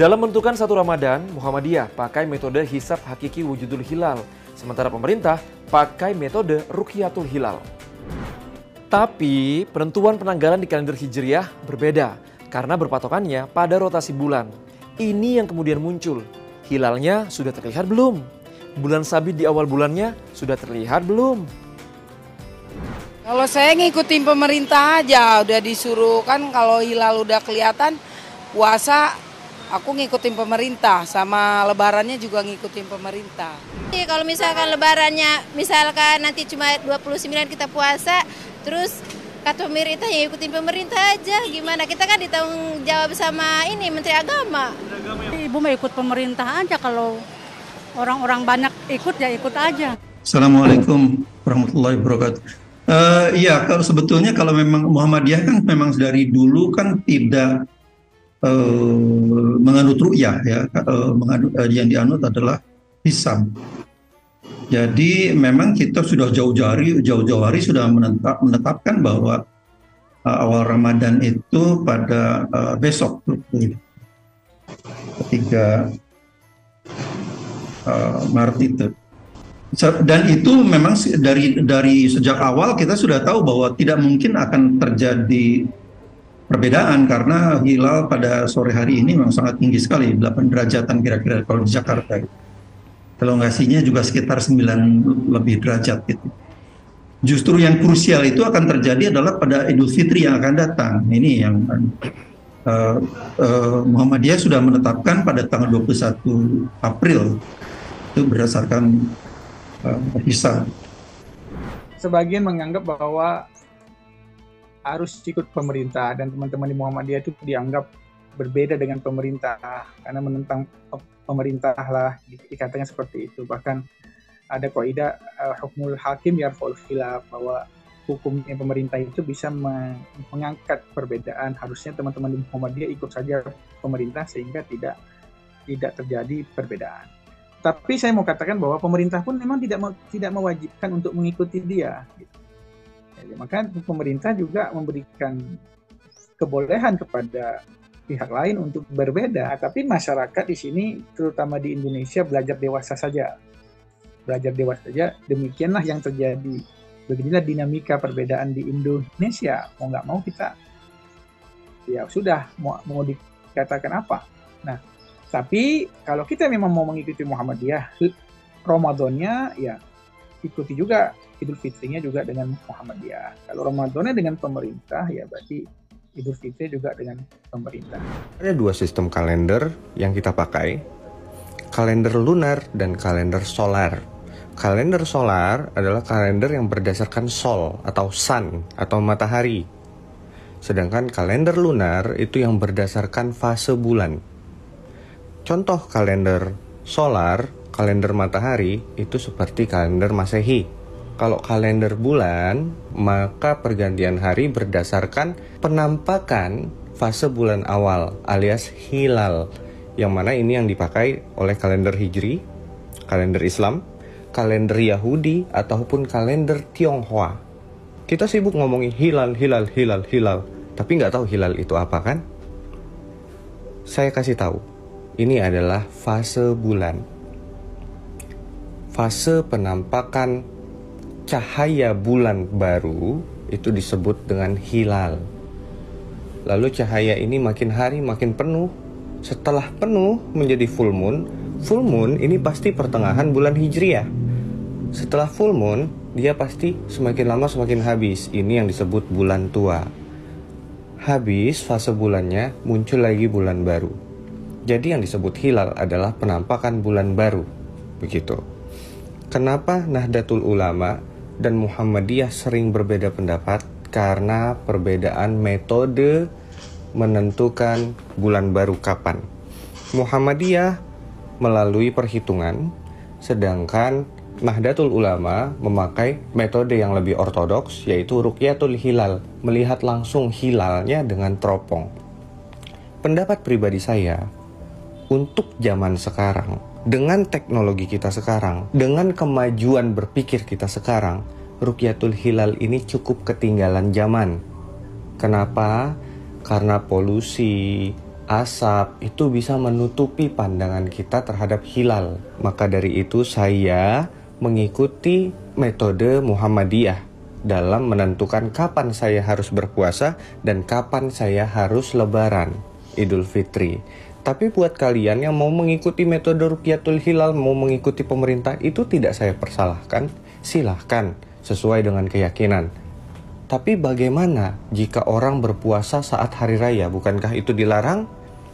Dalam menentukan satu Ramadan, Muhammadiyah pakai metode hisab hakiki wujudul hilal, sementara pemerintah pakai metode ruqyatul hilal. Tapi penentuan penanggalan di kalender Hijriah berbeda karena berpatokannya pada rotasi bulan. Ini yang kemudian muncul. Hilalnya sudah terlihat belum? Bulan sabit di awal bulannya sudah terlihat belum? Kalau saya ngikutin pemerintah aja, udah disuruh kan kalau hilal udah kelihatan puasa, aku ngikutin pemerintah, sama lebarannya juga ngikutin pemerintah. Kalau misalkan lebarannya, misalkan nanti cuma 29 kita puasa, terus kata pemerintah ya ikutin pemerintah aja, gimana? Kita kan ditanggung jawab sama ini Menteri Agama. Ibu mau ikut pemerintah aja, kalau orang-orang banyak ikut ya ikut aja. Assalamualaikum warahmatullahi wabarakatuh. Iya, kalau sebetulnya kalau memang Muhammadiyah kan memang dari dulu kan tidak menganut ru'yah ya, yang dianut adalah hisab. Jadi memang kita sudah jauh-jauh hari sudah menetapkan bahwa awal Ramadan itu pada besok, ketika Maret itu. Dan itu memang dari sejak awal kita sudah tahu bahwa tidak mungkin akan terjadi perbedaan karena hilal pada sore hari ini memang sangat tinggi sekali, 8 derajatan kira-kira kalau di Jakarta. Elongasinya juga sekitar 9 lebih derajat gitu. Justru yang krusial itu akan terjadi adalah pada Idul Fitri yang akan datang. Ini yang Muhammadiyah sudah menetapkan pada tanggal 21 April itu berdasarkan hisab. Sebagian menganggap bahwa harus ikut pemerintah dan teman-teman di Muhammadiyah itu dianggap berbeda dengan pemerintah karena menentang pemerintah lah, dikatakan seperti itu. Bahkan ada kaidah hukmul hakim yarfa'ul khilaf, bahwa hukumnya pemerintah itu bisa mengangkat perbedaan. Harusnya teman-teman di Muhammadiyah ikut saja pemerintah sehingga tidak terjadi perbedaan. Tapi saya mau katakan bahwa pemerintah pun memang tidak mewajibkan untuk mengikuti dia. Jadi, maka pemerintah juga memberikan kebolehan kepada pihak lain untuk berbeda. Tapi masyarakat di sini, terutama di Indonesia, belajar dewasa saja. Demikianlah yang terjadi. Beginilah dinamika perbedaan di Indonesia. Mau nggak mau kita, ya sudah, mau dikatakan apa. Nah, tapi kalau kita memang mau mengikuti Muhammadiyah, Ramadannya ya ikuti juga, Idul Fitrinya juga dengan Muhammadiyah. Kalau Ramadannya dengan pemerintah, ya berarti Idul Fitri juga dengan pemerintah. Ada 2 sistem kalender yang kita pakai, kalender lunar dan kalender solar. Kalender solar adalah kalender yang berdasarkan sol atau sun atau matahari. Sedangkan kalender lunar itu yang berdasarkan fase bulan. Contoh kalender solar, kalender matahari itu seperti kalender Masehi. Kalau kalender bulan, maka pergantian hari berdasarkan penampakan fase bulan awal alias hilal. Yang mana ini yang dipakai oleh kalender Hijri, kalender Islam, kalender Yahudi, ataupun kalender Tionghoa. Kita sibuk ngomongin hilal, tapi nggak tahu hilal itu apa kan? Saya kasih tahu. Ini adalah fase bulan. Fase penampakan cahaya bulan baru itu disebut dengan hilal. Lalu cahaya ini makin hari makin penuh. Setelah penuh menjadi full moon. Full moon ini pasti pertengahan bulan Hijriah. Setelah full moon, dia pasti semakin lama semakin habis. Ini yang disebut bulan tua. Habis fase bulannya, muncul lagi bulan baru. Jadi yang disebut hilal adalah penampakan bulan baru. Begitu. Kenapa Nahdlatul Ulama dan Muhammadiyah sering berbeda pendapat? Karena perbedaan metode menentukan bulan baru kapan. Muhammadiyah melalui perhitungan, sedangkan Nahdlatul Ulama memakai metode yang lebih ortodoks, yaitu ruqyatul hilal, melihat langsung hilalnya dengan teropong. Pendapat pribadi saya, untuk zaman sekarang, dengan teknologi kita sekarang, dengan kemajuan berpikir kita sekarang, ruqyatul hilal ini cukup ketinggalan zaman. Kenapa? Karena polusi, asap itu bisa menutupi pandangan kita terhadap hilal. Maka dari itu saya mengikuti metode Muhammadiyah dalam menentukan kapan saya harus berpuasa dan kapan saya harus lebaran Idul Fitri. Tapi buat kalian yang mau mengikuti metode Ruqyatul Hilal, mau mengikuti pemerintah, itu tidak saya persalahkan. Silahkan, sesuai dengan keyakinan. Tapi bagaimana jika orang berpuasa saat hari raya? Bukankah itu dilarang?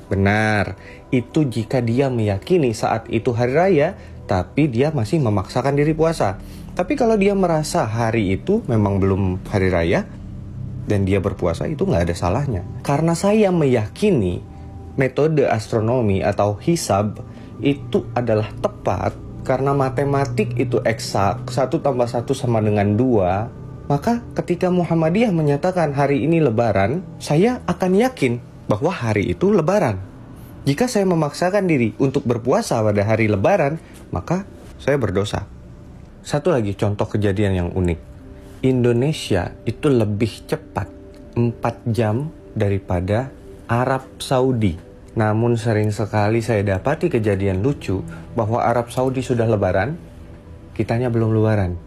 Benar, itu jika dia meyakini saat itu hari raya, tapi dia masih memaksakan diri puasa. Tapi kalau dia merasa hari itu memang belum hari raya, dan dia berpuasa, itu nggak ada salahnya. Karena saya meyakini metode astronomi atau hisab itu adalah tepat, karena matematik itu eksak, 1 tambah 1 sama dengan 2, maka ketika Muhammadiyah menyatakan hari ini lebaran, saya akan yakin bahwa hari itu lebaran. Jika saya memaksakan diri untuk berpuasa pada hari lebaran, maka saya berdosa. Satu lagi contoh kejadian yang unik. Indonesia itu lebih cepat 4 jam daripada Arab Saudi. Namun sering sekali saya dapati kejadian lucu bahwa Arab Saudi sudah lebaran, kitanya belum lebaran.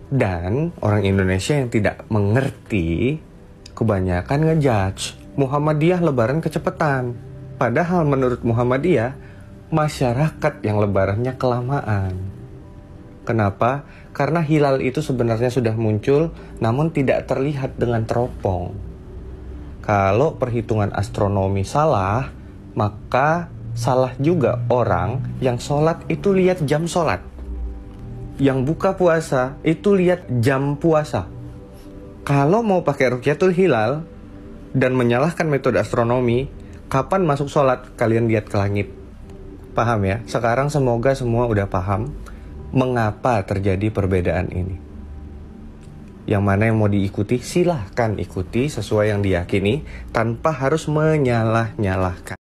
Dan orang Indonesia yang tidak mengerti kebanyakan ngejudge Muhammadiyah lebaran kecepatan. Padahal menurut Muhammadiyah, masyarakat yang lebarannya kelamaan. Kenapa? Karena hilal itu sebenarnya sudah muncul, namun tidak terlihat dengan teropong. Kalau perhitungan astronomi salah, maka salah juga orang yang sholat itu lihat jam sholat. Yang buka puasa itu lihat jam puasa. Kalau mau pakai Ruqyatul Hilal dan menyalahkan metode astronomi, kapan masuk sholat, kalian lihat ke langit. Paham ya? Sekarang semoga semua udah paham mengapa terjadi perbedaan ini. Yang mana yang mau diikuti, silahkan ikuti sesuai yang diyakini tanpa harus menyalah-nyalahkan.